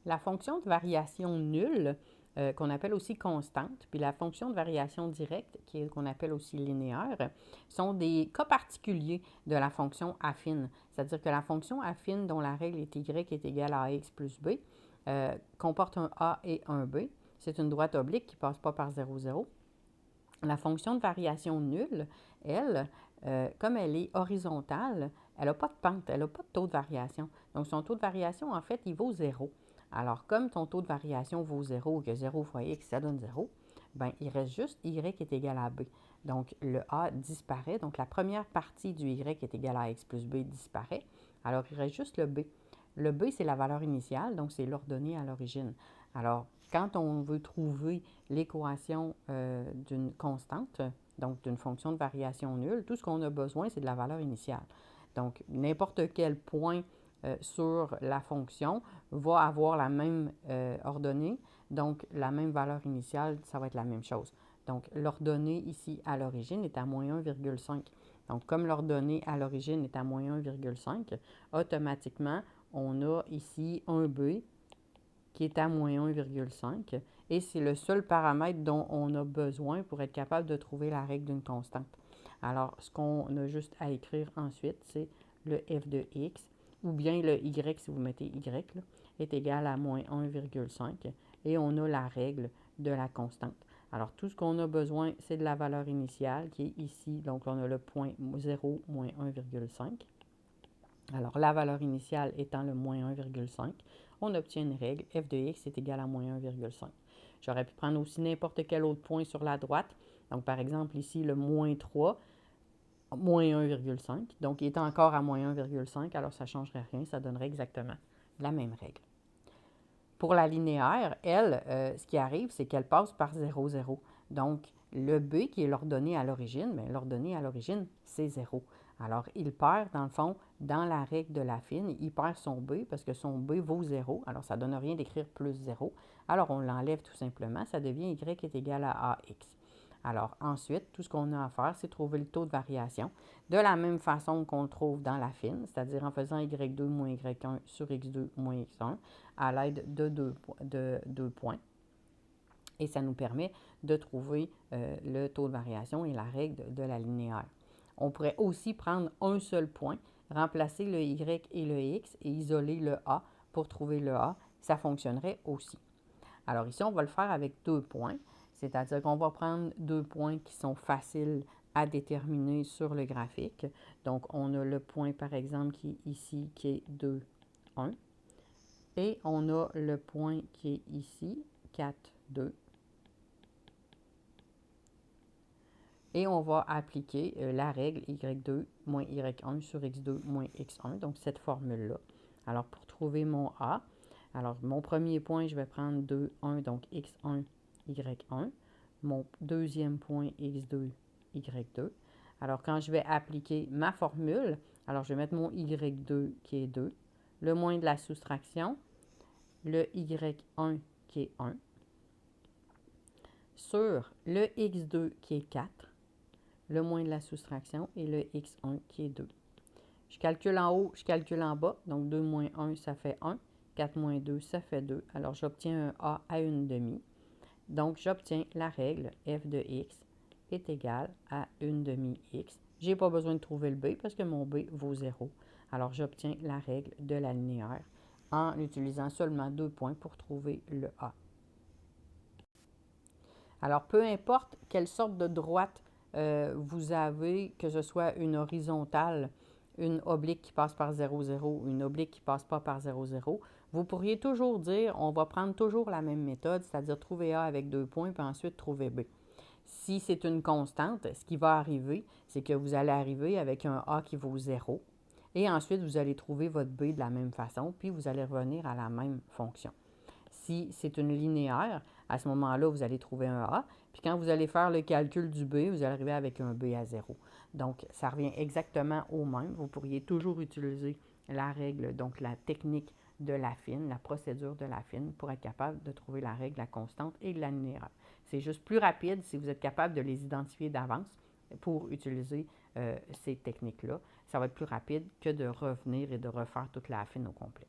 La fonction de variation nulle, qu'on appelle aussi constante, puis la fonction de variation directe, qu'on appelle aussi linéaire, sont des cas particuliers de la fonction affine. C'est-à-dire que la fonction affine dont la règle est y est égale à ax plus b comporte un a et un b. C'est une droite oblique qui ne passe pas par 0, 0. La fonction de variation nulle, elle, comme elle est horizontale, elle n'a pas de pente, elle n'a pas de taux de variation. Donc, son taux de variation, en fait, il vaut 0. Alors, comme ton taux de variation vaut 0, que 0 fois x, ça donne 0, bien, il reste juste y est égal à b. Donc, le a disparaît. Donc, la première partie du y est égale à x plus b disparaît. Alors, il reste juste le b. Le b, c'est la valeur initiale, donc c'est l'ordonnée à l'origine. Alors, quand on veut trouver l'équation d'une constante, donc d'une fonction de variation nulle, tout ce qu'on a besoin, c'est de la valeur initiale. Donc, n'importe quel point sur la fonction va avoir la même ordonnée, donc la même valeur initiale, ça va être la même chose. Donc, l'ordonnée ici à l'origine est à moins 1,5. Donc, comme l'ordonnée à l'origine est à moins 1,5, automatiquement, on a ici un b qui est à moins 1,5 et c'est le seul paramètre dont on a besoin pour être capable de trouver la règle d'une constante. Alors, ce qu'on a juste à écrire ensuite, c'est le f de x, ou bien le y, si vous mettez y, là, est égal à moins 1,5 et on a la règle de la constante. Alors, tout ce qu'on a besoin, c'est de la valeur initiale qui est ici. Donc, on a le point 0 moins 1,5. Alors, la valeur initiale étant le moins 1,5, on obtient une règle, f de x est égal à moins 1,5. J'aurais pu prendre aussi n'importe quel autre point sur la droite. Donc, par exemple, ici, le moins 3, moins 1,5. Donc, il est encore à moins 1,5, alors ça ne changerait rien, ça donnerait exactement la même règle. Pour la linéaire, elle, ce qui arrive, c'est qu'elle passe par 0, 0. Donc, le b, qui est l'ordonnée à l'origine, bien, l'ordonnée à l'origine, c'est 0. Alors, il perd, dans le fond, dans la règle de l'affine, il perd son b parce que son b vaut 0. Alors, ça ne donne rien d'écrire plus 0. Alors, on l'enlève tout simplement. Ça devient y est égal à ax. Alors, ensuite, tout ce qu'on a à faire, c'est trouver le taux de variation de la même façon qu'on le trouve dans l'affine, c'est-à-dire en faisant y2 moins y1 sur x2 moins x1 à l'aide de deux points. Et ça nous permet de trouver le taux de variation et la règle de la linéaire. On pourrait aussi prendre un seul point, remplacer le y et le x et isoler le a pour trouver le a. Ça fonctionnerait aussi. Alors ici, on va le faire avec 2 points, c'est-à-dire qu'on va prendre 2 points qui sont faciles à déterminer sur le graphique. Donc, on a le point, par exemple, qui est ici, qui est 2, 1. Et on a le point qui est ici, 4, 2. Et on va appliquer la règle y2 moins y1 sur x2 moins x1, donc cette formule-là. Alors, pour trouver mon a, alors mon premier point, je vais prendre 2, 1, donc x1, y1. Mon deuxième point, x2, y2. Alors, quand je vais appliquer ma formule, alors je vais mettre mon y2 qui est 2, le moins de la soustraction, le y1 qui est 1, sur le x2 qui est 4, le moins de la soustraction et le x1 qui est 2. Je calcule en haut, je calcule en bas. Donc, 2 moins 1, ça fait 1. 4 moins 2, ça fait 2. Alors, j'obtiens un a à une demi. Donc, j'obtiens la règle f de x est égale à une demi x. Je n'ai pas besoin de trouver le b parce que mon b vaut 0. Alors, j'obtiens la règle de la linéaire en utilisant seulement 2 points pour trouver le a. Alors, peu importe quelle sorte de droite vous avez, que ce soit une horizontale, une oblique qui passe par 0, 0 ou une oblique qui ne passe pas par 0, 0, vous pourriez toujours dire, on va prendre toujours la même méthode, c'est-à-dire trouver A avec 2 points, puis ensuite trouver B. Si c'est une constante, ce qui va arriver, c'est que vous allez arriver avec un A qui vaut 0, et ensuite vous allez trouver votre B de la même façon, puis vous allez revenir à la même fonction. Si c'est une linéaire, à ce moment-là, vous allez trouver un A. Puis quand vous allez faire le calcul du B, vous allez arriver avec un B à 0. Donc, ça revient exactement au même. Vous pourriez toujours utiliser la règle, donc la technique de l'affine, la procédure de l'affine, pour être capable de trouver la règle, la constante et la linéaire. C'est juste plus rapide si vous êtes capable de les identifier d'avance pour utiliser ces techniques-là. Ça va être plus rapide que de revenir et de refaire toute l'affine au complet.